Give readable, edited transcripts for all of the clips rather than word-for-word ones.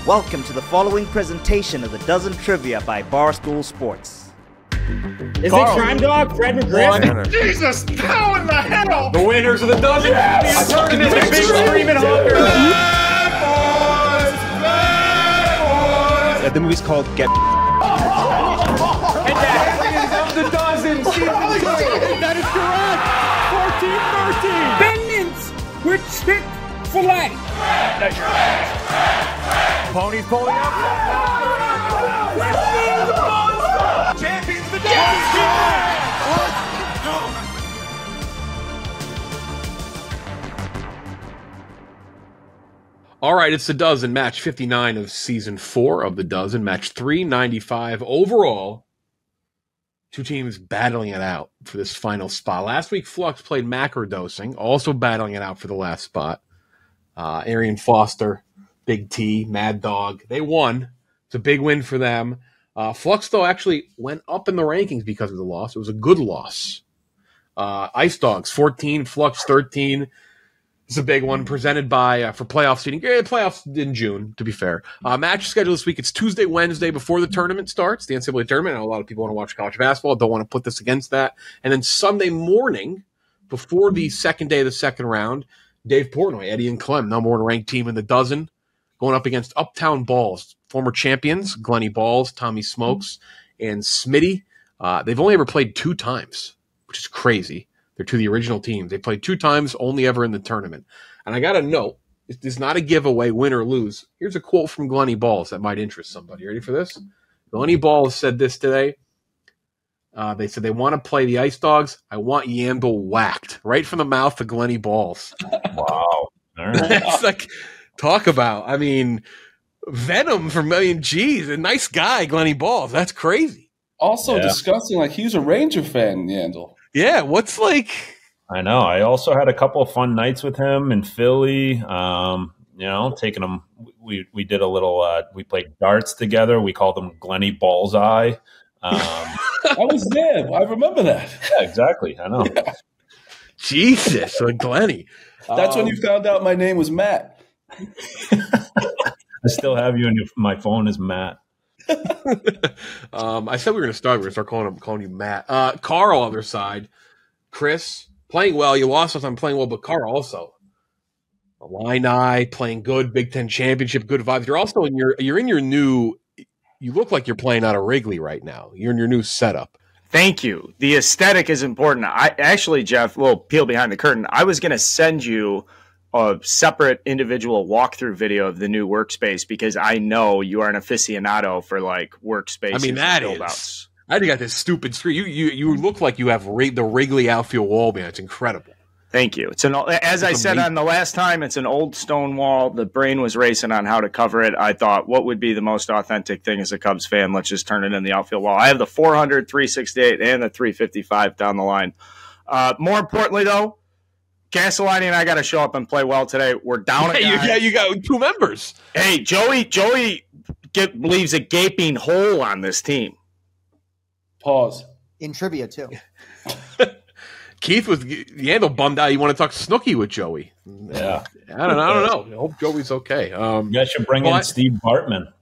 Welcome to the following presentation of the Dozen Trivia by Barstool Sports. Is it Crime Dog, Fred McGriff? Jesus, how in the hell? The winners of the Dozen Trivia the big screaming honker. The movie's called Get. And that is of the Dozen season 2. That is correct. 14-13. With Chick-fil-A. Pony's pulling up. Champions of the day. All right, it's the Dozen, match 59 of season 4 of the Dozen, match 395 overall. Two teams battling it out for this final spot. Last week, Flux played macrodosing, also battling it out for the last spot. Arian Foster, Big T, Mad Dog, they won. It's a big win for them. Flux, though, actually went up in the rankings because of the loss. It was a good loss. Ice Dogs, 14, Flux, 13. It's a big one, presented by, for playoff seeding. Playoffs in June, to be fair. Match schedule this week, it's Tuesday, Wednesday before the tournament starts, the NCAA tournament. I know a lot of people want to watch college basketball, don't want to put this against that. And then Sunday morning, before the second day of the second round, Dave Portnoy, Eddie and Clem, number one ranked team in the Dozen, going up against Uptown Balls, former champions, Glenny Balls, Tommy Smokes, and Smitty. They've only ever played 2 times, which is crazy. They're to the original teams. They played 2 times, only ever in the tournament. And I got to note, this is not a giveaway, win or lose. Here's a quote from Glenny Balls that might interest somebody. You ready for this? Glenny Balls said this today. They said they want to play the Ice Dogs. I want Yandle whacked. Right from the mouth of Glenny Balls. Wow. All right. It's like, talk about, I mean, venom for Million G's. A nice guy, Glenny Balls. That's crazy. Also disgusting, like he's a Ranger fan, Yandle. Yeah, what's like... I know. I also had a couple of fun nights with him in Philly. Taking him. We did a little. We played darts together. We called him Glenny Ballseye. I was there. I remember that. Yeah, exactly. I know. Yeah. Jesus, Glenny. That's when you found out my name was Matt. I still have you in my phone as Matt. I said we were going to start. We're going to start calling you Matt. Carl, other side. Chris, playing well. You lost us. I'm playing well, but Carl also. Illini, playing good. Big Ten championship, good vibes. You're also in your new. You look like you're playing out of Wrigley right now. You're in your new setup. Thank you. The aesthetic is important. I actually, Jeff, a little peel behind the curtain. I was going to send you a separate individual walkthrough video of the new workspace because I know you are an aficionado for like workspace. I mean, that is. I got this stupid screen. You look like you have the Wrigley outfield wall, man. It's incredible. Thank you. As I said on the last time, it's an old stone wall. The brain was racing on how to cover it. I thought, what would be the most authentic thing as a Cubs fan? Let's just turn it in the outfield wall. I have the 400, 368, and the 355 down the line. More importantly, though, Castellani and I got to show up and play well today. We're down a guy. You got 2 members. Hey, Joey leaves a gaping hole on this team. Pause. In trivia, too. Keith was Yandle bummed out. You want to talk Snooki with Joey? Yeah. I don't know. I hope Joey's okay. You guys should bring in Steve Bartman.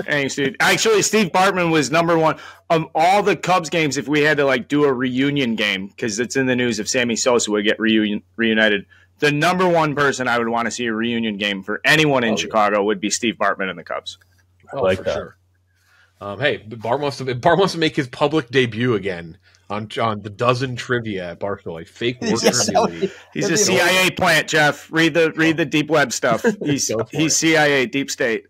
Thanks, dude. Actually, Steve Bartman was number one of all the Cubs games. If we had to do a reunion game, because it's in the news if Sammy Sosa would get reunited, the number one person I would want to see a reunion game for anyone in Chicago would be Steve Bartman and the Cubs. Like for that. Sure. Hey, Bart wants to make his public debut again on the Dozen Trivia at Barstool. Like fake work trivia. He's a CIA plant, Jeff. Read the deep web stuff. He's CIA, deep state.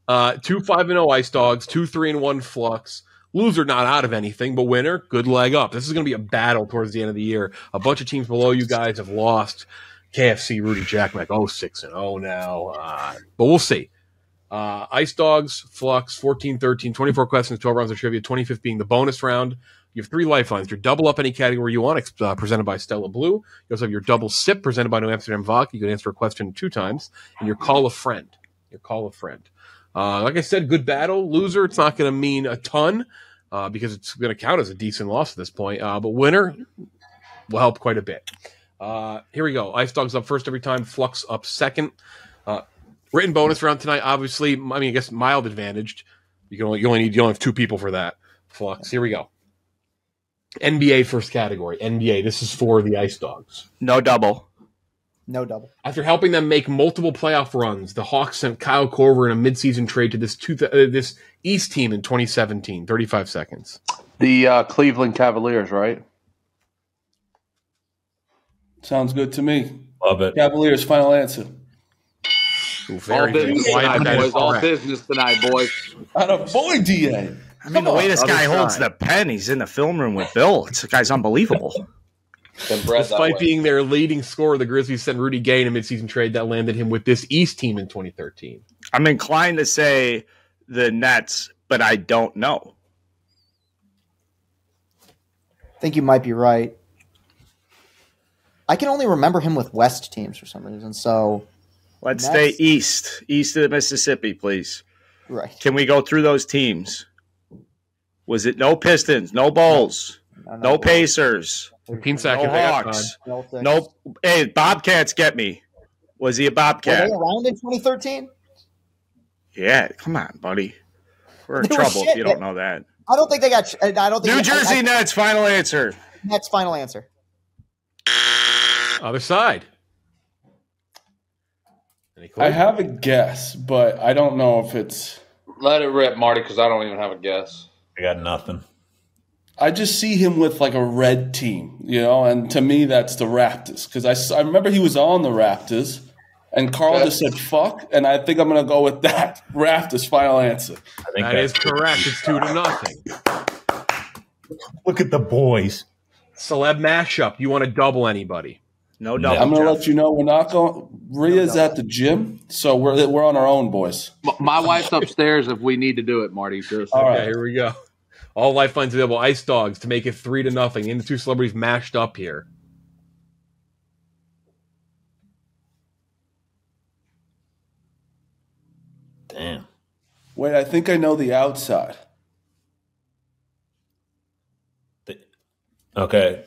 2-5-0 Ice Dogs, 2-3-1 Flux. Loser not out of anything, but winner, good leg up. This is going to be a battle towards the end of the year. A bunch of teams below you guys have lost. KFC, Rudy Jack Mac, 6-0 now. But we'll see. Ice Dogs, Flux, 14-13, 24 questions, 12 rounds of trivia, 25th being the bonus round. You have 3 lifelines. Your double up any category you want, presented by Stella Blue. You also have your double sip, presented by New Amsterdam Vodka. You can answer a question 2 times. And your call a friend. Like I said, good battle. Loser, it's not going to mean a ton because it's going to count as a decent loss at this point. But winner will help quite a bit. Here we go. Ice Dogs up first every time. Flux up second. Written bonus round tonight. Obviously, I mean, I guess mild advantaged. You only have 2 people for that. Flux. Here we go. NBA first category. NBA. This is for the Ice Dogs. No double. No double. After helping them make multiple playoff runs, the Hawks sent Kyle Korver in a midseason trade to this East team in 2017. 35 seconds. The Cleveland Cavaliers, right? Sounds good to me. Love it. Cavaliers, final answer. Ooh, very good. All business tonight, boys. Boy, DA. I mean, the way this guy Other holds side. the pen, he's in the film room with Bill. This guy's unbelievable. Despite being their leading scorer, the Grizzlies sent Rudy Gay in a midseason trade that landed him with this East team in 2013. I'm inclined to say the Nets, but I don't know. I think you might be right. I can only remember him with West teams for some reason. So Let's Nets. stay east of the Mississippi, please. right. Can we go through those teams? Was it no Pistons, no Bulls, no Pacers, 15 no seconds. Hawks, Celtics. no? Hey, Bobcats, get me. Was he a Were Bobcat? they around in 2013? Yeah, come on, buddy. We're in They were trouble if shit. you don't know that. I don't think they got. I don't think New Jersey Nets, final answer. Nets final answer. Other side. Any clue? I have a guess, but I don't know if it's. Let it rip, Marty, because I don't even have a guess. I got nothing. I just see him with like a red team, and to me that's the Raptors because I remember he was on the Raptors, and Carl just said fuck, and I think I'm gonna go with that. Raptors final answer. I think That is correct. It's 2-0. Look at the boys. Celeb mashup. You want to double anybody? No Yeah. double. I'm gonna Jeff. let you know we're not going. Ria's at the gym, so we're on our own, boys. My wife's upstairs if we need to do it, Marty. Just All Okay, right. here we go. All lifelines available. Ice Dogs to make it 3-0. And the 2 celebrities mashed up here. Damn. Wait, I think I know the outside. Okay.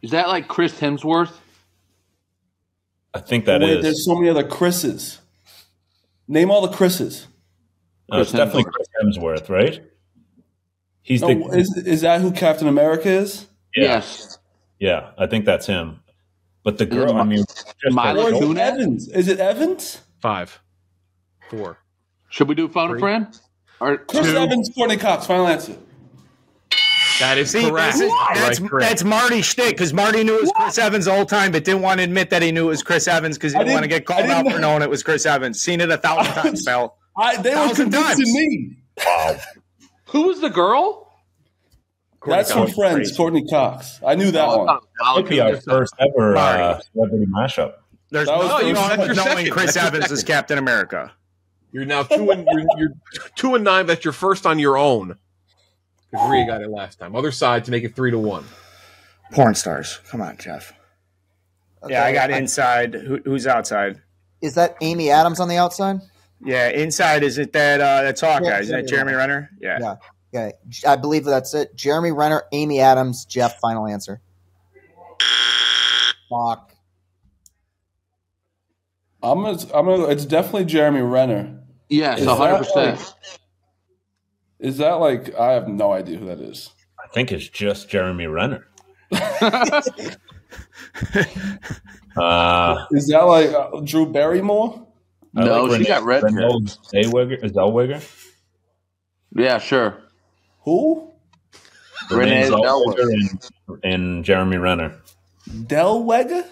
Is that like Chris Hemsworth? I think that Wait, is. there's so many other Chris's. Name all the Chris's. No, it's Chris definitely Hemsworth. Chris Hemsworth, right? He's No, is that who Captain America is? yeah, Yes. yeah. I think that's him. But the girl, I mean, just Milo her- Or is it Kunis? Evans? Is it Evans? 5, 4. Should we do phone a 3. friend? Or Chris 2. Evans, Courtney Cox. Final answer. That is See, correct. that's Correct. Marty's shtick because Marty knew it was Chris Evans the whole time, but didn't want to admit that he knew it was Chris Evans because he I didn't want to didn't- get called I didn't out for know. knowing it was Chris Evans. Seen it 1,000 times, pal. They were 1,000 convincing times. me. Wow. who was the girl? That's from Cox. Friends, Crazy. Courtney Cox. I knew that Oh, I one. thought it was Milo Might be our Kunis. first ever Marty. celebrity mashup. There's That was no the you first know, one. That's your knowing second. Chris That's your Evans is second. Captain America. You're now 2-9. That's your first on your own. Because Rhea got it last time. Other side to make it 3-1. Porn stars. Come on, Jeff. Yeah, I got inside. Who's outside? Is that Amy Adams on the outside? Yeah, inside. Is it that's Hawkeye? Yeah, Isn't that Jeremy Renner? Yeah. Yeah. Okay. I believe that's it. Jeremy Renner, Amy Adams, Jeff. Final answer. Fuck. I'm gonna. It's definitely Jeremy Renner. Yes, Is that 100%. Is that like? I have no idea who that is. I think it's just Jeremy Renner. Is that like Drew Barrymore? I No, like she got red hair. Zellweger. Yeah, sure. Who? Renee Zellweger and Jeremy Renner. Delwegger?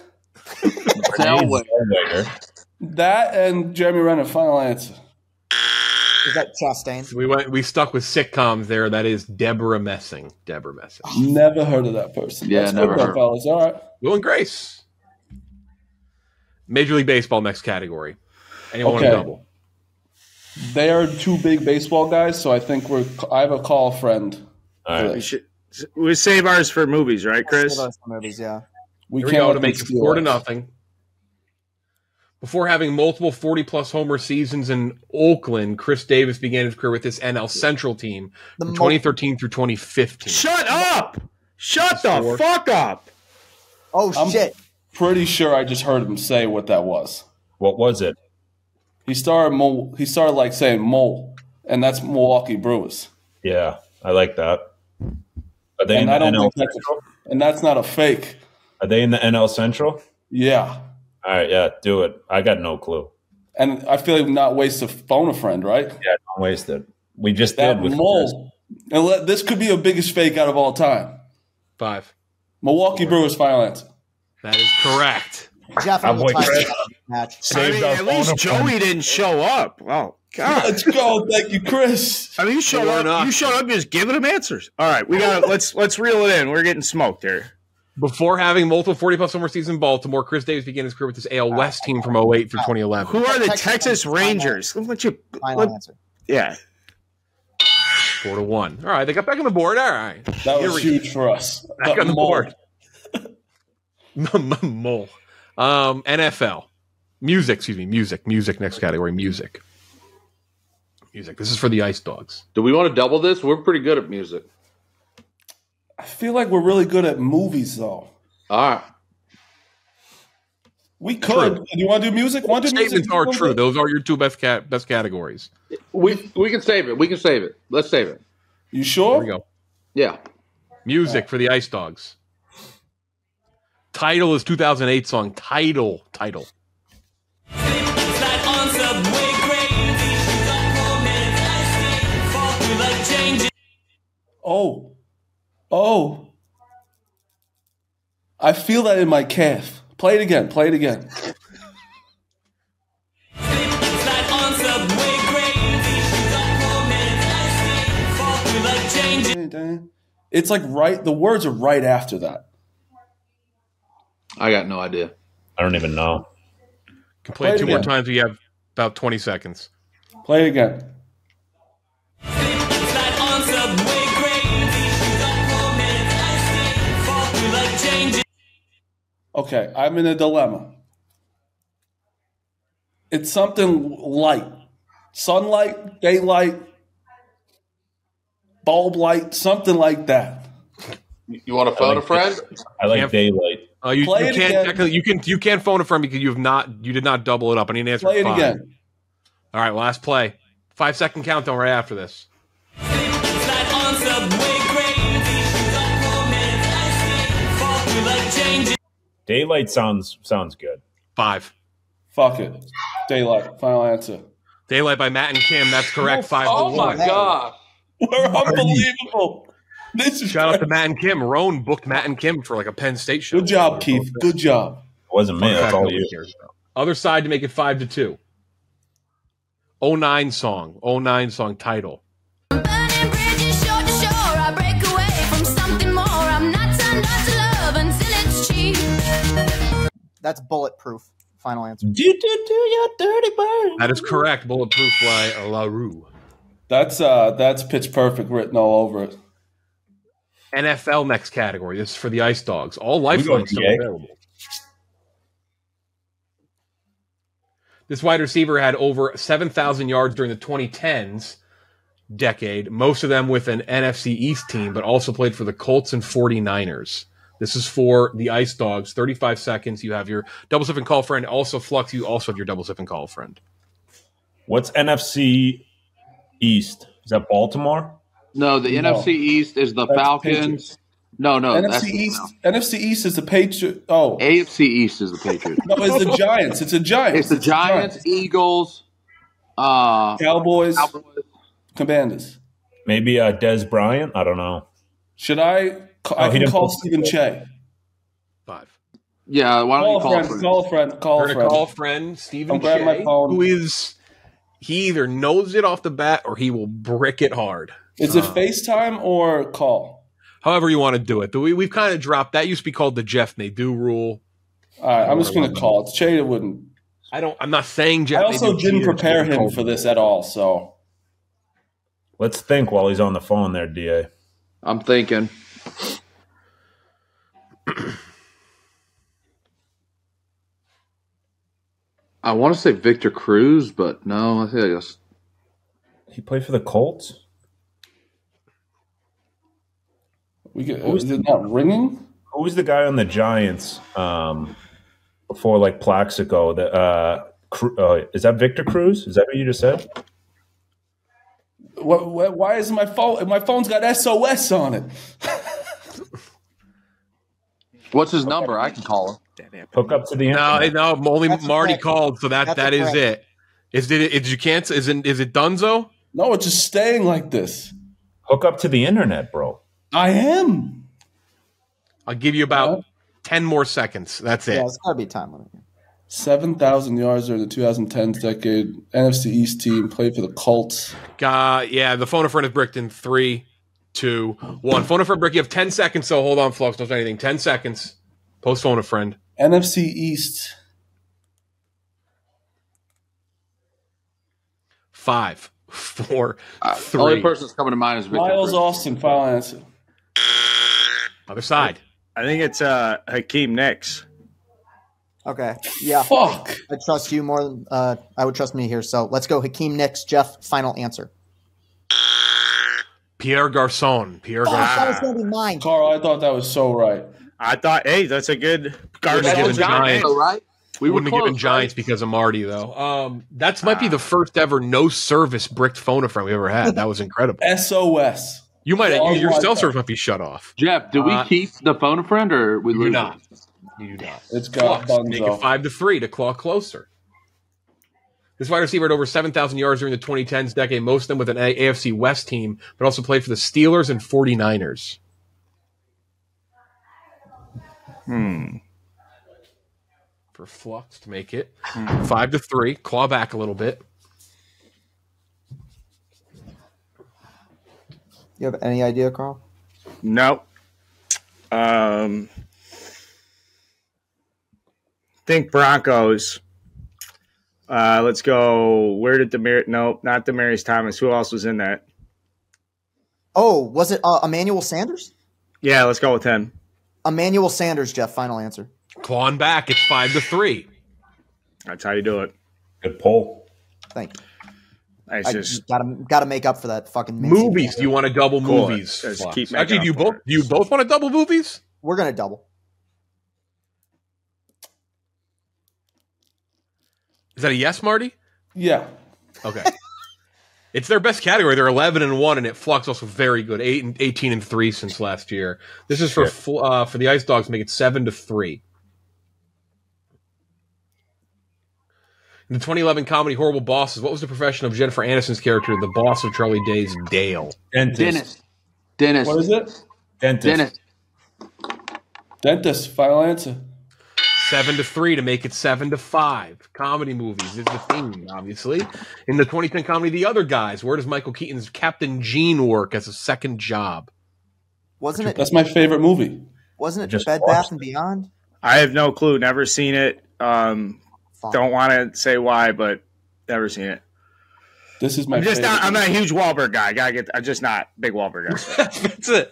Zellweger. Zellweger. That and Jeremy Renner. Final answer. Is that Chastain? We stuck with sitcoms there. That is Deborah Messing. Deborah Messing. Never heard of that person. Yeah, That's never good though, heard. fellas. All right. Will and Grace. Major League Baseball next category. Anyone want Okay. to double? They are two big baseball guys, so I think I have a call friend. All for right. this. We save ours for movies, right, Chris? Save us some movies, yeah. We Here we can't go let to them make it steal 4-0. us. Before having multiple 40-plus homer seasons in Oakland, Chris Davis began his career with this NL Central team from 2013 through 2015. Shut up! Shut the Four. fuck up! Oh, I'm- shit. Pretty sure I just heard him say what that was. What was it? He started like saying mole, and that's Milwaukee Brewers. Yeah, I like that. Are they in the NL Central? And that's not a fake. Are they in the NL Central? Yeah. All right, yeah, do it. I got no clue. And I feel like not waste a phone a friend, right? Yeah, don't waste it. We just that did with mole. And this could be a biggest fake out of all time. 5. Milwaukee Brewers final answer. That is correct. Jeff, I'm match. At least Joey didn't show up. Oh God! Let's go. Thank you, Chris. I mean, you showed up. You showed up just giving him answers. All right, we got. Let's reel it in. We're getting smoked here. Before having multiple 40-plus homer seasons in Baltimore, Chris Davis began his career with this AL West team from 08 through 2011. Who are the Texas Rangers? Final answer. Yeah. 4-1. All right, they got back on the board. All right. That was huge for us. Back on the board. Mole. NFL. Music, Music, next category, music. This is for the Ice Dogs. Do we want to double this? We're pretty good at music. I feel like we're really good at movies, though. All right. We could. Do you want to do music? Statements are true. Those are your two best categories. We can save it. Let's save it. You sure? Here we go. Yeah. Music for the Ice Dogs. Title is 2008 song. Title. Oh. I feel that in my calf. Play it again. It's like the words are right after that. I got no idea. I don't even know. Can play it two more times. We have about 20 seconds. Play it again. Okay, I'm in a dilemma. It's something light. Sunlight, daylight, bulb light, something like that. You want to phone a friend? I like daylight. You can't phone a friend because you did not double it up. I need an answer. Play it again. All right, last play. 5-second countdown right after this. Daylight sounds good. 5. Fuck it. Daylight. Final answer. Daylight by Matt and Kim. That's correct. 5-1. Oh my God. We're unbelievable. This is Shout out to Matt and Kim. Roan booked Matt and Kim for like a Penn State show. Good job, Keith. Good job. It wasn't me. That's all you. Other side to make it 5-2. 09 song title. That's Bulletproof. Final answer. Do your dirty bird. That is correct. Bulletproof by La Rue. That's Pitch Perfect written all over it. NFL next category. This is for the Ice Dogs. All lifelines still available. This wide receiver had over 7,000 yards during the 2010s decade, most of them with an NFC East team, but also played for the Colts and 49ers. This is for the Ice Dogs. 35 seconds. You have your double sip and call friend. Also, Flux, you also have your double sip and call friend. What's NFC East? Is that Baltimore? No, the NFC East is the Falcons. No, NFC East is the Patriots. Oh, AFC East is the Patriots. No, it's the Giants. It's the Giants. It's the Giants, Eagles, Cowboys, Commanders. Maybe Dez Bryant. I don't know. Should I? I can call Stephen Che. 5. Yeah, why don't you call a friend? Call a friend. Call a friend, Stephen Che, who is he either knows it off the bat or he will brick it hard. Is it FaceTime or call? However you want to do it. We've kind of dropped that. Used to be called the Jeff Nadeau rule. All right, I'm just going to call it. Che wouldn't. I'm not saying Jeff. I also didn't prepare him for this at all. So let's think while he's on the phone there, Da. I'm thinking. I want to say Victor Cruz, but no, I guess he played for the Colts. Is it not ringing? Who was the guy on the Giants before like Plaxico? Is that Victor Cruz? Is that what you just said? Why is my phone? My phone's got SOS on it. What's his number? I can call him. Hook up to the internet. No, only That's Marty correct. called, so that is correct. it. Is it Dunzo? No, it's just staying like this. Hook up to the internet, bro. I am. I'll give you about 10 more seconds. That's it. Yeah, it's got to be time limit. 7,000 yards during the 2010s decade. NFC East team played for the Colts. Yeah, the phone a friend is bricked in 3, 2, 1. Phone a friend brick. You have 10 seconds, so hold on, Flux. Don't say anything. 10 seconds. Post phone a friend. NFC East. 5, 4, The 3. only person that's coming to mind is Victor Miles Cruz. Austin, final answer. Other side. I think it's Hakeem Nicks. Okay. Yeah. Fuck. I trust you more than I would trust me here. So let's go. Hakeem Nicks. Jeff, final answer. Pierre Garçon. Pierre Oh, that was Garçon. going to be mine. Carl, I thought that was so right. I thought, hey, that's a good Wouldn't have given Giants. Though, right? We Wouldn't have given Giants because of Marty, though. That might be the first ever no-service bricked phone a friend we ever had. That was incredible. SOS. You might Oh, your my cell God. service might be shut off. Jeff, do we keep the phone a friend or we You do lose not. it? You do not. It's got Flux, make it Bunzo. 5-3 to claw closer. This wide receiver had over 7,000 yards during the 2010s decade, most of them with an AFC West team, but also played for the Steelers and 49ers. For Flux to make it 5-3, claw back a little bit. You have any idea, Carl? Nope. Think Broncos. Let's go. Where did Nope, not Demaryius Thomas. Who else was in that? Oh, was it Emmanuel Sanders? Yeah, let's go with him. Emmanuel Sanders, Jeff, final answer. Clawing back, it's 5-3. That's how you do it. Good pull. Thank you. It's I just gotta make up for that fucking Movies. Do you want to double Cool. movies? Just Flux? keep making Actually, up do for it. you both want to double movies? We're gonna double. Is that a yes, Marty? Yeah. Okay. It's their best category. They're 11-1, and it Flux also very good. 18-3 since last year. This is for the Ice Dogs to make it 7-3. In the 2011 comedy Horrible Bosses, what was the profession of Jennifer Aniston's character, the boss of Charlie Day's Dale? Dentist. Dennis. What is it? Dentist. Dentist, final answer. 7-3 to make it 7-5. Comedy movies is the theme, obviously. In the 2010 comedy The Other Guys, where does Michael Keaton's Captain Gene work as a second job? Wasn't it? That's my favorite movie. Wasn't it Just Bed watched Bath and Beyond? I have no clue. Never seen it. Fuck. Don't want to say why, but never seen it. This is my I'm just favorite. not. I'm not a huge Wahlberg guy. I'm just not big Wahlberg guy.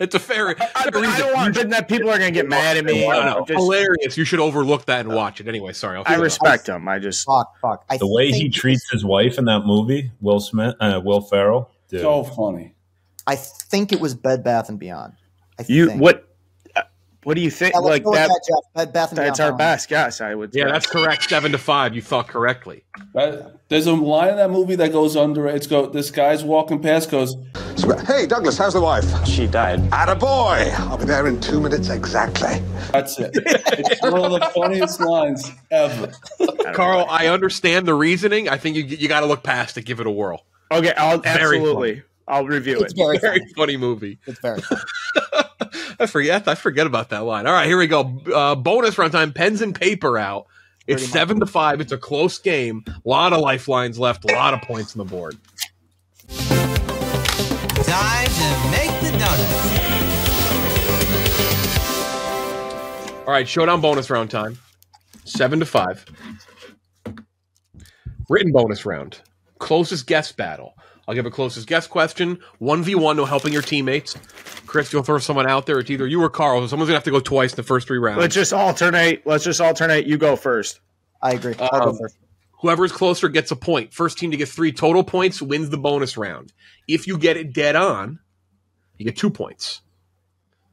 It's a fair I don't want that people are gonna get mad at me. No, Just- hilarious. You should overlook that and watch it. Anyway, sorry. I respect him. I just Fuck. The way he treats his wife in that movie, Will Ferrell. Dude. So funny. I think it was Bed Bath and Beyond. you think. what do you think? Yeah, let's Like go with that? that, Jeff. Bed Bath and That's Beyond. our best guess. I would. Yeah, say. that's correct. 7-5. You thought correctly. There's a line in that movie that goes under it. This guy's walking past, goes, Hey, Douglas, how's the wife? She died. Attaboy! I'll be there in 2 minutes exactly. that's it. It's one of the funniest lines ever. Carl, I understand the reasoning. I think you got to look past it. Give it a whirl. Okay, Very absolutely. I'll review It's it. very Very funny. funny movie. It's very funny. I forget about that line. All right, here we go. Bonus round time. Pens and paper out. It's 7-5. It's a close game. A lot of lifelines left. A lot of points on the board. Time to make the donuts. All right, showdown bonus round time. 7-5. Written bonus round. Closest guess battle. I'll give a closest guess question. 1v1, no helping your teammates. Chris, you'll throw someone out there. It's either you or Carl. So someone's going to have to go twice in the first 3 rounds. Let's just alternate. You go first. I agree. I'll go first. Whoever is closer gets a point. First team to get 3 total points wins the bonus round. If you get it dead on, you get 2 points.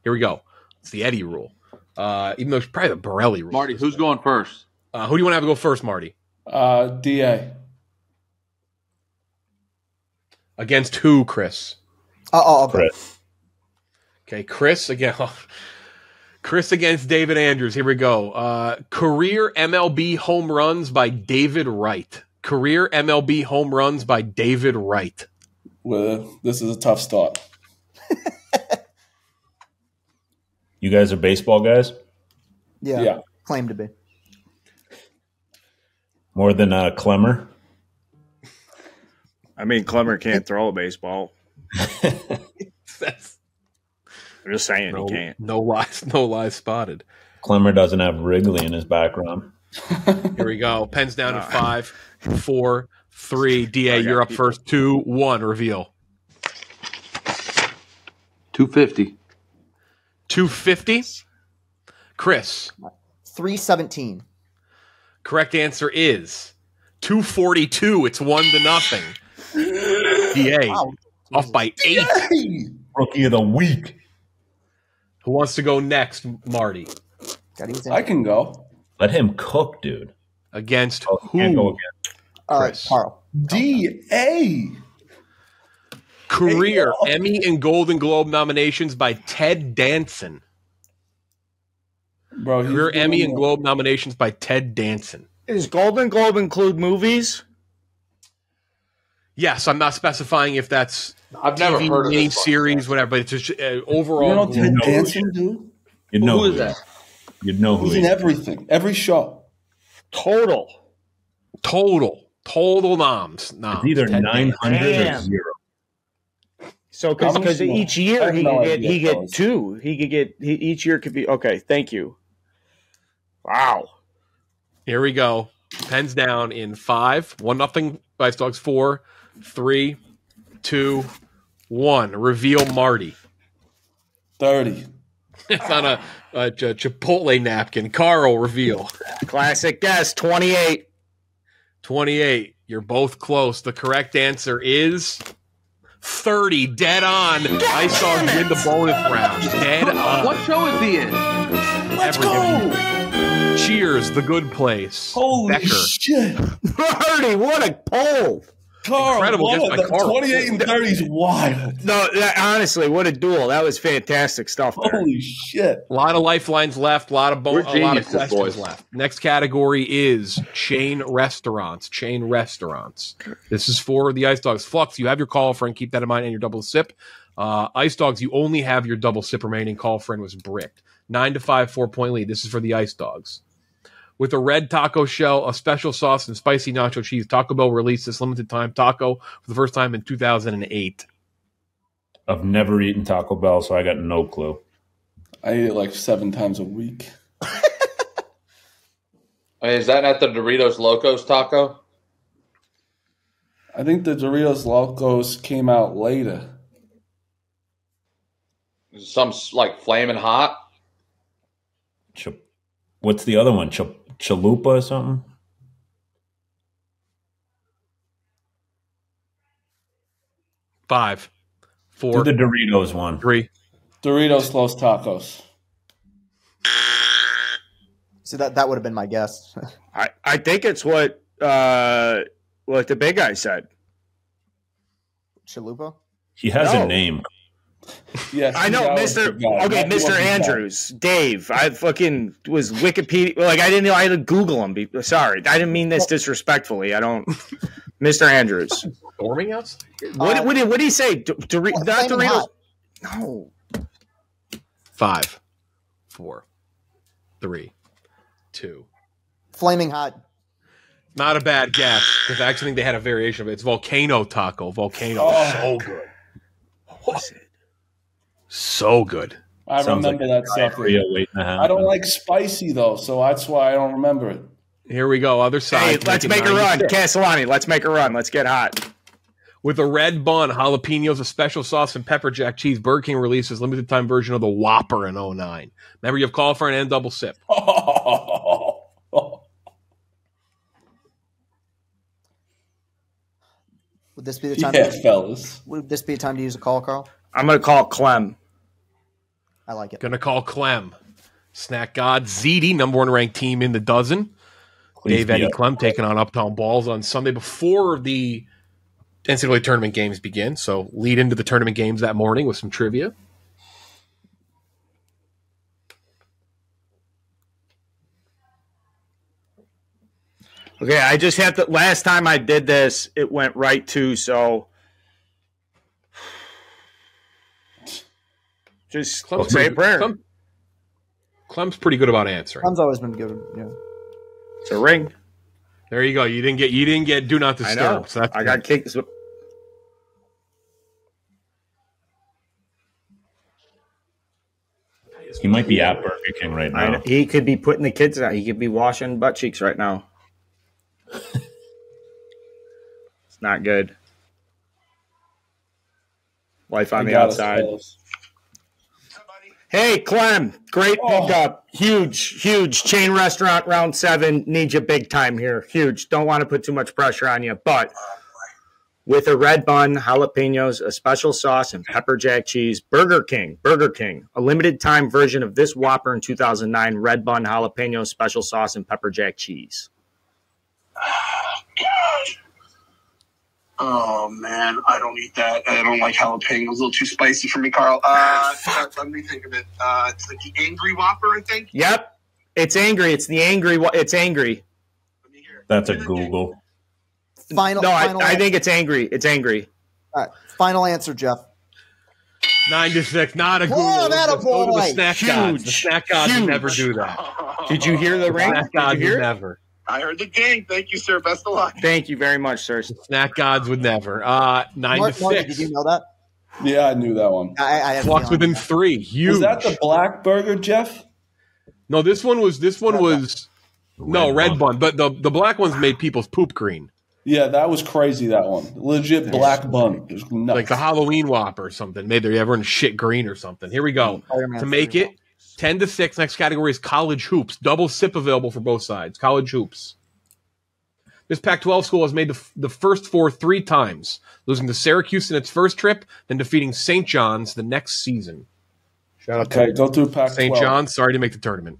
Here we go. It's the Eddie rule. Even though it's probably the Borelli rule. Marty, who's going first? Who do you want to have to go first, Marty? DA. Against who, Chris? Okay. Okay, Chris again. Chris against David Andrews. Here we go. Career MLB home runs by David Wright. Career MLB home runs by David Wright. Well, this is a tough start. You guys are baseball guys? Yeah. Claim to be. More than Clemmer? I mean, Clemmer can't throw a baseball. I'm just saying he can't. No lies spotted. Clemmer doesn't have Wrigley in his background. Here we go. Pens down to 5, 4, 3. DA, you're up first. 2, 1. Reveal. 250. 250. Chris. 317. Correct answer is 242. It's 1-0. DA off by 8. Rookie of the week. Who wants to go next? Marty. I can go. Let him cook, dude. Against who? Can't go again. Chris. Carl. DA. Career Emmy and Golden Globe nominations by Ted Danson. Bro, Career Emmy and Globe nominations by Ted Danson. Does Golden Globe include movies? Yes, I'm not specifying if that's I've never heard of this series, whatever, but it's just overall. You know Ted Danson, dude? You'd know who is that? You'd know who he's in everything. Every show. Total noms. It's either 900 or 0. So because each year he get 2. Each year could be okay. Thank you. Wow. Here we go. Pens down in 5. 1-0. Ice Dogs 4, 3, 2, 1. Reveal Marty. 30. It's on a Chipotle napkin. Carl, reveal. Classic guess. 28. 28. You're both close. The correct answer is 30. Dead on. Ice Dogs win the bonus round. Dead on. What show is he in? Let's go. Cheers, The Good Place. Holy Becker. shit. 30. What a poll. Carl, Incredible guess by Carl. 28 and 30 is wild. No, honestly, what a duel. That was fantastic stuff there. Holy shit. A lot of lifelines left, a lot of geniuses, questions boys. left. Next category is chain restaurants. Chain restaurants. This is for the Ice Dogs. Flux, you have your call friend. Keep that in mind and your double sip. Ice Dogs, you only have your double sip remaining. Call friend was bricked. 9-5, 4-point lead. This is for the Ice Dogs. With a red taco shell, a special sauce, and spicy nacho cheese, Taco Bell released this limited time taco for the first time in 2008. I've never eaten Taco Bell, so I got no clue. I eat it like 7 times a week. Is that not the Doritos Locos taco? I think the Doritos Locos came out later. Is it some like flaming hot? What's the other one? Chalupa or something? Five, 4, Do the Doritos one. 3. Doritos Los Tacos. So that would have been my guess. I think it's what the big guy said. Chalupa? He has a name. Yes, I know, Mr. Andrews, Dave. I fucking was Wikipedia. Like, I didn't know I had to Google him. Sorry, I didn't mean this disrespectfully. I don't, Mr. Andrews. Storming us? What did he say? Not Doritos. No. 5, 4, 3, 2. Flaming hot. Not a bad guess, because I actually think they had a variation of it. It's Volcano Taco. Volcano. So good. What was it? So good. I remember that stuff. I don't like spicy, though, so that's why I don't remember it. Here we go. Other side. Hey, let's make a run. Castellani, let's make a run. Let's get hot. With a red bun, jalapenos, a special sauce, and pepper jack cheese, Burger King releases limited time version of the Whopper in 09. Remember, you have call for an and double sip. Would this be the time? Fellas. Would this be a time to use a call, Carl? I'm going to call Clem. I like it. Gonna call Clem. Snack God, ZD, number 1 ranked team in the dozen. Dave Eddie Clem taking on Uptown Balls on Sunday before the NCAA tournament games begin. So lead into the tournament games that morning with some trivia. Okay, I just have to. Last time I did this, it went right to, so just say a prayer. Clem's pretty good about answering. Clem's always been good. Yeah. It's a ring. There you go. You didn't get do not disturb. I know. So that's I got kicked. He might be at Burger King right now. He could be putting the kids out. He could be washing butt cheeks right now. It's not good. Wife on the outside. Hey, Clem. Great pickup. Huge chain restaurant, round 7. Need you big time here. Huge. Don't want to put too much pressure on you, but with a red bun, jalapenos, a special sauce, and pepper jack cheese, Burger King, a limited time version of this Whopper in 2009, red bun, jalapeno, special sauce, and pepper jack cheese. Oh, God. Oh, man. I don't eat that. I don't like jalapenos. A little too spicy for me, Carl. Let me think of it. It's like the Angry Whopper, I think. Yep. It's angry. It's the angry. It's angry. That's a Google. I think it's angry. It's angry. All right. Final answer, Jeff. 9-6. Not a Google. Oh, that a boy. The snack gods. The snack gods would never do that. Did you hear the ring? Snack gods would never. I heard the game. Thank you, sir. Best of luck. Thank you very much, sir. Snack gods would never. 9-6. Marty, did you know that? Yeah, I knew that one. I FLUX within 3. Huge. Was that the black burger, Jeff? No, this one was red bun, but the black ones made people's poop green. Yeah, that was crazy, that one. Legit black bun. It was nuts. Like the Halloween Whopper or something. Made everyone shit green or something. Here we go. To make it 10-6, next category is college hoops. Double sip available for both sides. College hoops. This Pac-12 school has made the first 4 3 times, losing to Syracuse in its first trip, then defeating St. John's the next season. Shout out to go through Pac-12. St. John's, sorry to make the tournament.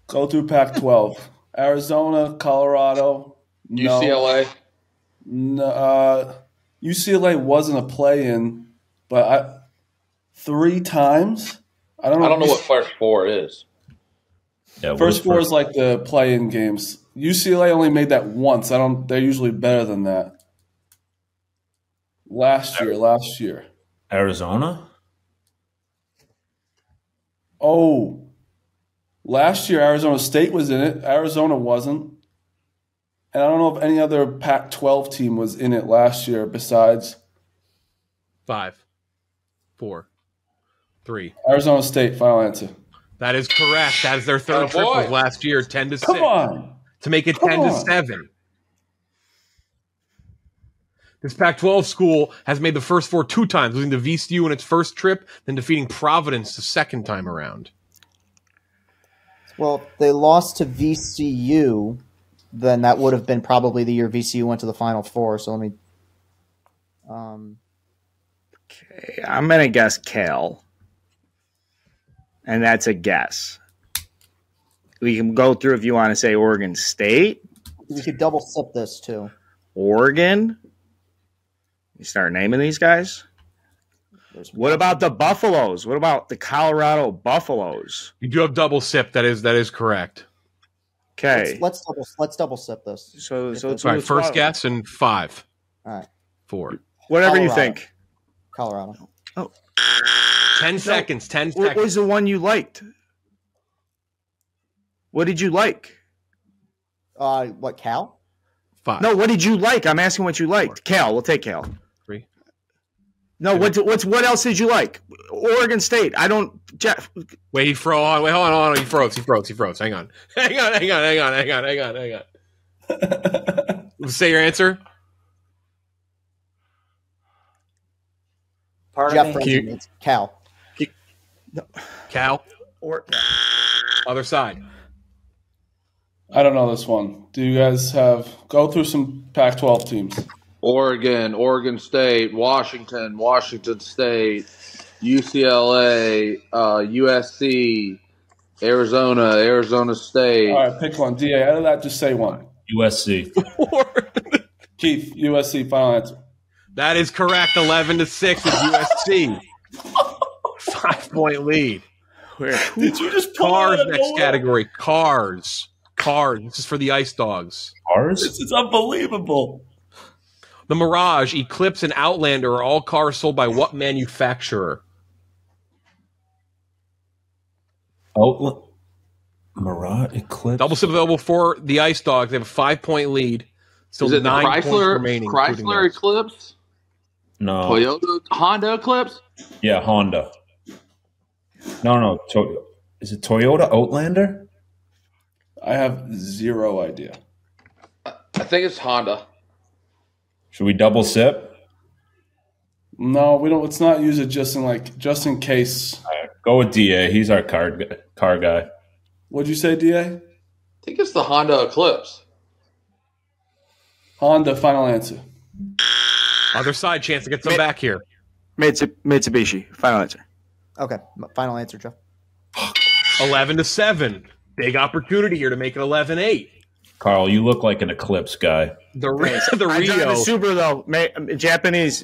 Go through Pac-12. Arizona, Colorado. UCLA. No, UCLA wasn't a play-in, but 3 times? I don't know what first 4 is. Yeah, first 4 is like the play-in games. UCLA only made that once. They're usually better than that. Last year. Arizona? Oh. Last year Arizona State was in it. Arizona wasn't. And I don't know if any other Pac-12 team was in it last year besides 5, 4, 3. Arizona State, final answer. That is correct. That is their third trip was last year, 10-6. Come on. To make it 10-7. This Pac-12 school has made the first 4 2 times, losing to VCU in its first trip, then defeating Providence the second time around. Well, they lost to VCU. Then that would have been probably the year VCU went to the Final Four. So let me. Okay, I'm gonna guess Cal, and that's a guess. We can go through if you want to say Oregon State. We could double sip this too. Oregon. You start naming these guys. What about the Buffaloes? What about the Colorado Buffaloes? You do have double sip. That is correct. Okay. Let's double sip this. So it's all right. First guess and 5. All right. 4. Whatever Colorado. you think. Colorado. Oh. 10 seconds. 10 What seconds. was the one you liked? What did you like? What, Cal? 5. No, what did you like? I'm asking what you liked. Cal. We'll take Cal. 3. No, what else did you like? Oregon State. I don't. Jeff. Wait, he froze. Hold on. He froze. Hang on. Say your answer. Jeff Frenzy, it's Cal. Cal. Or Other side. I don't know this one. Do you guys go through some Pac-12 teams? Oregon, Oregon State, Washington, Washington State, UCLA, USC, Arizona, Arizona State. All right, pick one. DA, out of that, just say one. USC. Keith, USC, final answer. That is correct. 11-6 is USC. 5-point lead. Did you just Cars next category? Cars. This is for the Ice Dogs. Cars? This is unbelievable. The Mirage, Eclipse, and Outlander are all cars sold by what manufacturer? Mirage, Eclipse. Double sip available for the Ice Dogs. They have a 5-point lead. Still Is it the 9 points Chrysler remaining. Eclipse? No. Toyota Honda Eclipse? Yeah, Honda. No. Is it Toyota Outlander? I have zero idea. I think it's Honda. Should we double sip? No, we don't. Let's not use it just in case. All right, go with DA. He's our car guy. What'd you say, DA? I think it's the Honda Eclipse. Honda, final answer. Other side, chance to get some back here. Mitsubishi, final answer. Okay, final answer, Joe. 11-7. Big opportunity here to make it 11-8. Carl, you look like an Eclipse guy. The Rio. I drive a Subaru, though. Japanese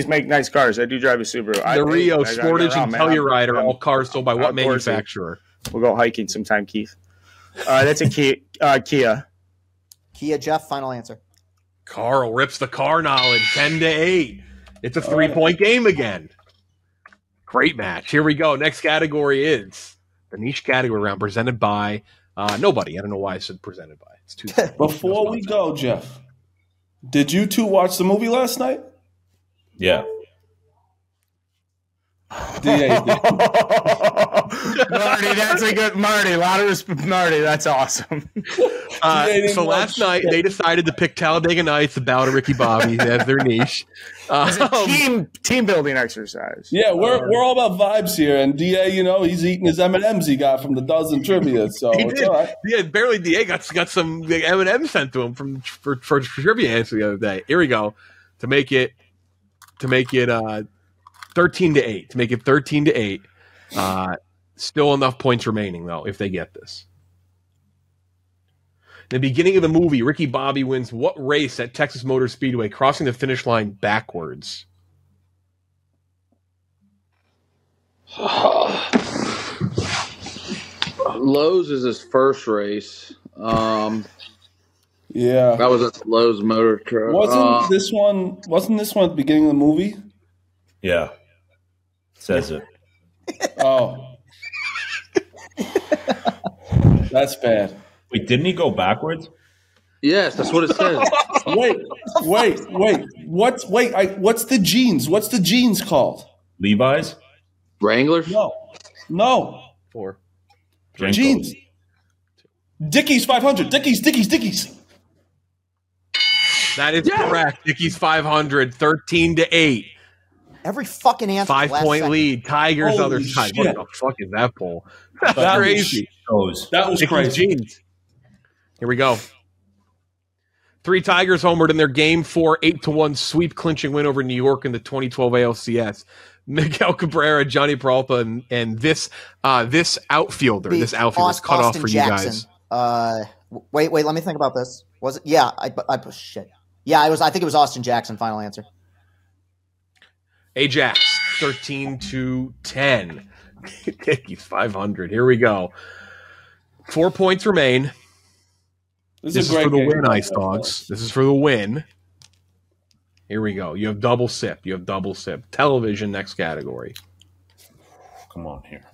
make nice cars. I do drive a Subaru. The Rio, Sportage, and Telluride are all cars sold by what manufacturer? We'll go hiking sometime, Keith. That's a Kia. Kia, Jeff, final answer. Carl rips the car knowledge, 10-8. It's a 3-point game again. Great match. Here we go. Next category is the niche category round presented by nobody. I don't know why I said presented by. It's too. Before we go, Jeff, did you two watch the movie last night? Yeah. Marty, that's a good Marty. A lot of respect, Marty. That's awesome. So last night they decided to pick Talladega Nights, the Battle of Ricky Bobby as their niche. It's a team building exercise. Yeah, we're all about vibes here, and DA, he's eating his M&Ms he got from the dozen trivia, so he it's did. all right. Yeah, barely DA got some M&Ms sent to him for trivia answer the other day. Here we go to make it 13-8. To make it 13-8. Still enough points remaining, though, if they get this. In the beginning of the movie, Ricky Bobby wins what race at Texas Motor Speedway, crossing the finish line backwards? Lowe's is his first race. Yeah. That was at Lowe's Motor Truck. Wasn't this one at the beginning of the movie? Yeah. Says it. Oh. That's bad. Wait, didn't he go backwards? Yes, that's what it says. Wait. What's the jeans? What's the jeans called? Levi's? Wranglers? No. 4. Jeans. Dickies 500. Dickies. That is correct. Dickies 500, 13-8. Every fucking answer. 5-point lead. Tigers Holy other side. shit. What the fuck is that poll? That's crazy. That was Dickies crazy. jeans. Here we go. 3 Tigers homered in their Game 4 8-1 sweep clinching win over New York in the 2012 ALCS. Miguel Cabrera, Johnny Peralta, and this outfielder, this outfield was cut off for Jackson. you guys. Wait, let me think about this. Was it? Yeah, shit. Yeah, I think it was Austin Jackson. Final answer. Ajax, 13-10. Dickies 500. Here we go. 4 points remain. This is for the win, Ice Dogs. This is for the win. Here we go. You have double sip. Television, next category. Come on here.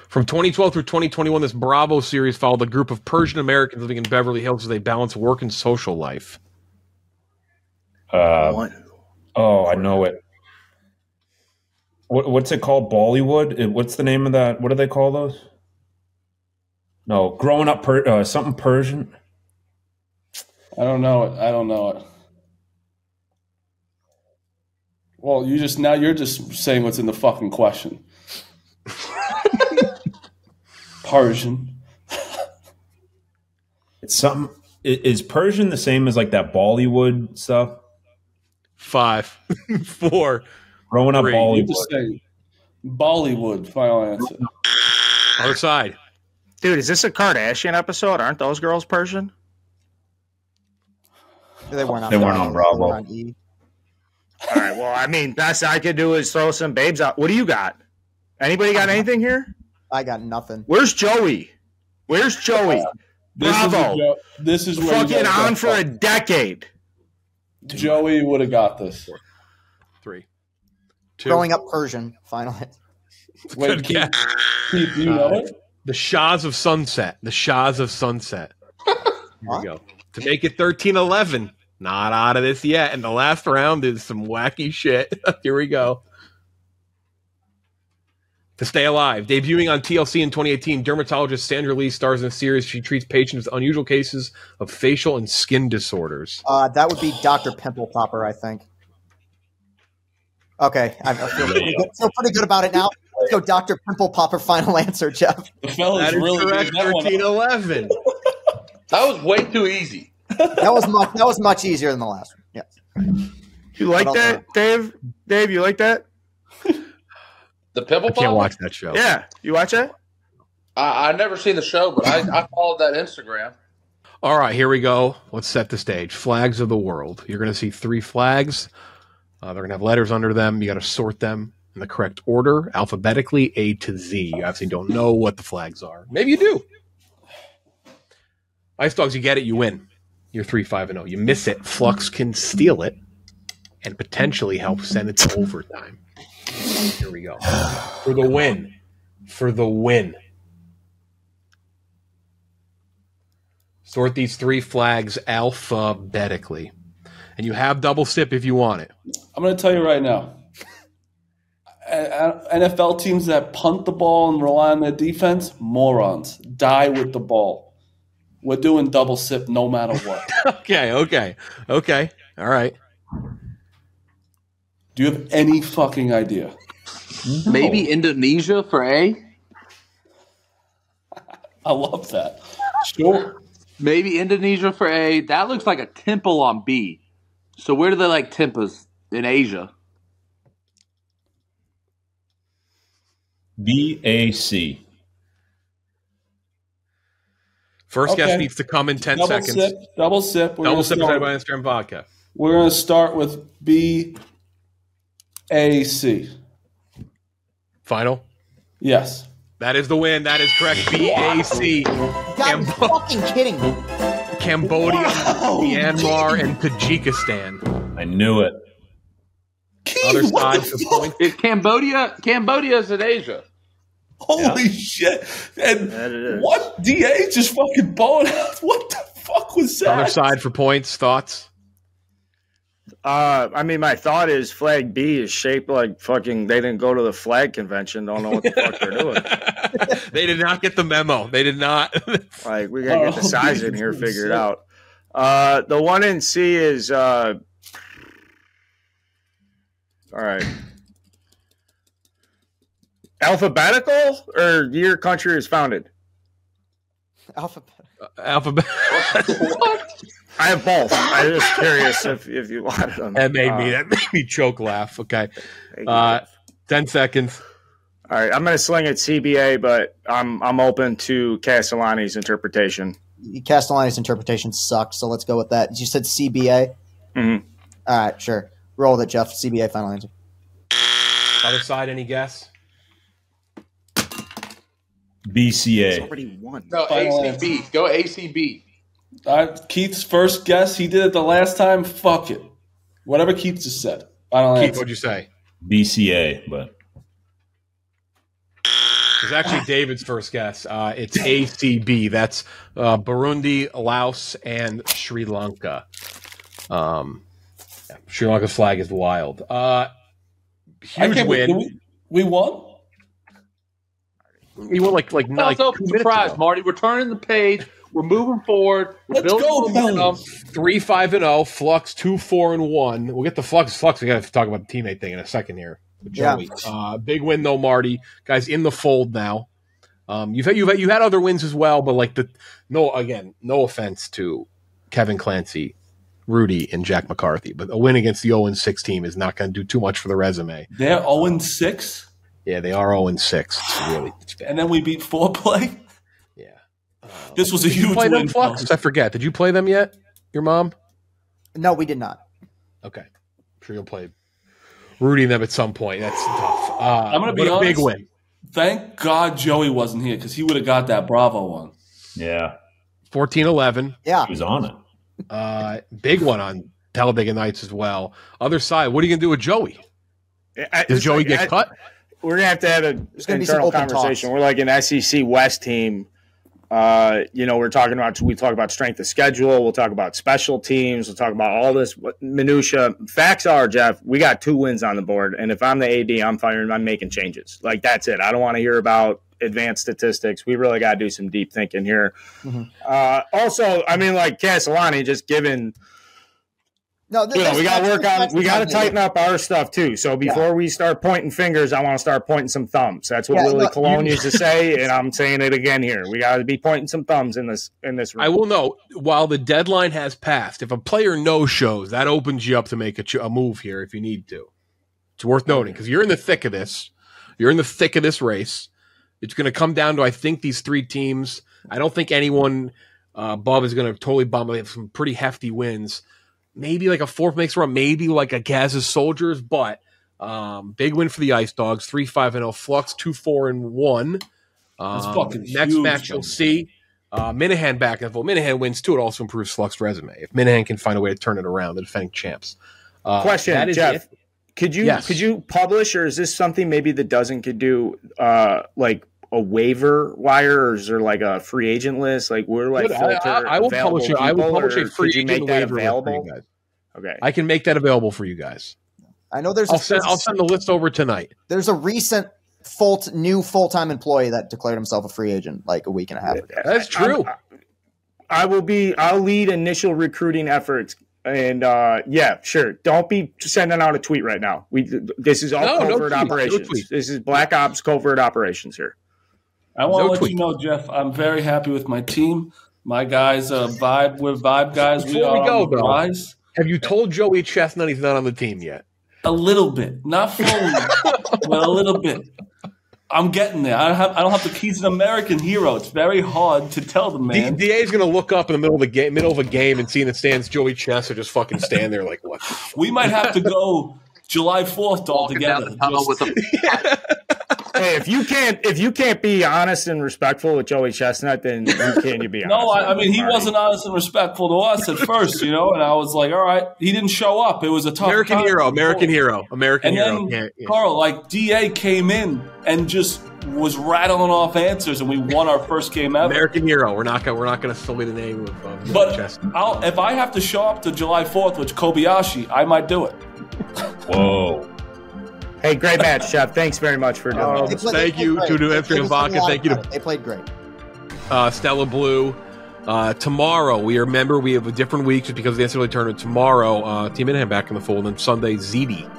From 2012 through 2021, this Bravo series followed a group of Persian Americans living in Beverly Hills as they balance work and social life. Oh, I know it. What's it called? Bollywood? What's the name of that? What do they call those? No, growing up something Persian. I don't know it. Well, you're just saying what's in the fucking question. Persian. It's something. Is Persian the same as like that Bollywood stuff? 5, 4. Growing up 3. Bollywood. Just saying Bollywood. Final answer. Other side. Dude, is this a Kardashian episode? Aren't those girls Persian? They weren't on. They weren't on Bravo. On E. All right. Well, I mean, best I could do is throw some babes out. What do you got? Anybody got anything here? I got nothing. Where's Joey? Where's Joey? Bravo. This is where fucking on for a decade. Joey would have got this. 3, 2. Growing up Persian, finally. Wait, Keith, do you know it? The Shahs of Sunset. The Shahs of Sunset. Here we go. To make it 13-11. Not out of this yet. And the last round is some wacky shit. Here we go. To Stay Alive. Debuting on TLC in 2018, dermatologist Sandra Lee stars in a series. She treats patients with unusual cases of facial and skin disorders. That would be Dr. Pimple Popper, I think. Okay. I feel pretty good about it now. Let's go Dr. Pimple Popper, final answer, Jeff. The fella's That is really correct, 13-11. That was way too easy. That was much easier than the last one. Yeah. You like that, Dave? Dave, you like that? The Pimple I can't Popper? watch that show. Yeah. You watch that? I've never seen the show, but I followed that Instagram. All right, here we go. Let's set the stage. Flags of the world. You're going to see 3 flags. They're going to have letters under them. You got to sort them in the correct order, alphabetically, A to Z. You obviously don't know what the flags are. Maybe you do. Ice Dogs, you get it, you win. You're 3-5-0. You miss it, Flux can steal it and potentially help send it to overtime. Here we go. For the win. For the win. Sort these 3 flags alphabetically. And you have double sip if you want it. I'm going to tell you right now. NFL teams that punt the ball and rely on their defense, morons. Die with the ball. We're doing double sip no matter what. Okay. All right. Do you have any fucking idea? No. Maybe Indonesia for A? I love that. Sure. Maybe Indonesia for A. That looks like a temple on B. So where do they like temples? In Asia? BAC. First guess needs to come in 10 seconds. Double sip. Double sip is by Instagram vodka. We're going to start with BAC. Final? Yes. That is the win. That is correct. BAC. You got fucking kidding me. Cambodia, Myanmar, and Tajikistan. I knew it. Other side for points. Is Cambodia's in Asia. Holy shit. And what? DA just fucking bowling out? What the fuck was that? Other side for points. Thoughts? I mean, my thought is flag B is shaped like fucking, they didn't go to the flag convention. Don't know what the fuck they're doing. They did not get the memo. They did not. Like, we got to get the size in here figured out. The one in C is, all right. Alphabetical or year country is founded? Alphabet. What? I have both. I was just curious if you wanted them. That made me choke laugh. Okay. 10 seconds. All right. I'm going to sling it CBA, but I'm open to Castellani's interpretation. Castellani's interpretation sucked, so let's go with that. You said CBA? Mm-hmm. All right, sure. Roll with it, Jeff. CBA, final answer. Other side, any guess? BCA. Already won. No, ACB. Go ACB. Keith's first guess. He did it the last time. Fuck it. Whatever Keith just said. Final Keith, answer. what'd you say? BCA, but It's actually David's first guess. It's ACB. That's Burundi, Laos, and Sri Lanka. Sri Lanka's flag is wild. Huge win. We won? We won like That's so surprised, Marty. We're turning the page. We're moving forward. We're Let's go, momentum. 3-5-0. Flux 2-4-1. We'll get the Flux. We got to talk about the teammate thing in a second here. Joey. Yeah. Big win though, Marty. Guys in the fold now. You had other wins as well, but no offense to Kevin Clancy, Rudy, and Jack McCarthy, but a win against the 0-6 team is not going to do too much for the resume. They're 0-6? Yeah, they are 0-6. It's bad. And then we beat 4-play? Yeah. This was a Did you huge play them, win. Flux? I forget. Did you play them yet? Your mom? No, we did not. Okay. I'm sure you'll play Rudy and them at some point. That's tough. I'm going to be honest. Big win. Thank God Joey wasn't here because he would have got that Bravo one. Yeah. 14-11. Yeah. He was on it. Big one on Talladega Nights as well. Other side, what are you going to do with Joey? Does Joey get cut? We're going to have an internal conversation. We're like an SEC West team. We talk about strength of schedule. We'll talk about special teams. We'll talk about all this minutia. Facts are, Jeff, we got 2 wins on the board. And if I'm the AD, I'm making changes. Like, that's it. I don't want to hear about advanced statistics. We really got to do some deep thinking here. Mm-hmm. Also, I mean, like Castellani just given – no, we got to work on. We got to tighten up our stuff too. So before we start pointing fingers, I want to start pointing some thumbs. That's what Willie Colon used to say, and I'm saying it again here. We got to be pointing some thumbs in this room. I will know while the deadline has passed. If a player no shows, that opens you up to make a move here if you need to. It's worth noting because you're in the thick of this. You're in the thick of this race. It's going to come down to I think these 3 teams. I don't think anyone above is going to totally bomb. They have some pretty hefty wins. Maybe like a 4th makes run, maybe like a Gaz's Soldiers, but big win for the Ice Dogs, 3-5-0. Flux 2-4-1. That's fucking next huge, match you'll see Minahan back in the full. Minahan wins too. It also improves Flux's resume if Minahan can find a way to turn it around. The defending champs. Question, Jeff, could you publish, or is this something maybe the Dozen could do like a waiver wire, or is there like a free agent list? Like we're like I will publish it. I will publish a free agent waiver available for you guys. Okay, I can make that available for you guys. I know there's. I'll send the list over tonight. There's a recent new full-time employee that declared himself a free agent like a week and a half ago. That's true. I'll lead initial recruiting efforts. And sure. Don't be sending out a tweet right now. This is all covert operations. This is Black Ops covert operations here. I want to let you know, Jeff, I'm very happy with my team. My guys we're vibe guys. Before we go, though, have you told Joey Chestnut he's not on the team yet? A little bit. Not fully, but a little bit. I'm getting there. I don't have to. He's an American hero. It's very hard to tell the man. DA is going to look up in the middle of a game and see in the stands Joey Chestnut just fucking stand there like, what? We might have to go July 4th all together. Hey, if you can't be honest and respectful with Joey Chestnut, then who can you be honest? No, I mean, he wasn't honest and respectful to us at first, and I was like, all right, he didn't show up. It was a tough American hero. And then, Carl, like, DA came in and just was rattling off answers, and we won our first game ever. American hero. We're not going to sully the name of But Chestnut. If I have to show up to July 4th with Kobayashi, I might do it. Whoa. Hey, great match, Jeff. Thanks very much for doing this. Thank you to Efren Vodka. Thank you to They played great. Stella Blue. Tomorrow, we have a different week just because of the NCAA tournament. Tomorrow, Team Minahan back in the fold. And Sunday, ZD.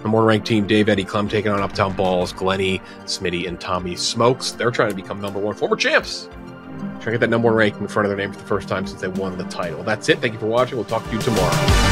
Number 1 ranked team, Dave Eddie Clem taking on Uptown Balls, Glenny, Smitty, and Tommy Smokes. They're trying to become number 1 former champs. Trying to get that number 1 rank in front of their name for the first time since they won the title. That's it. Thank you for watching. We'll talk to you tomorrow.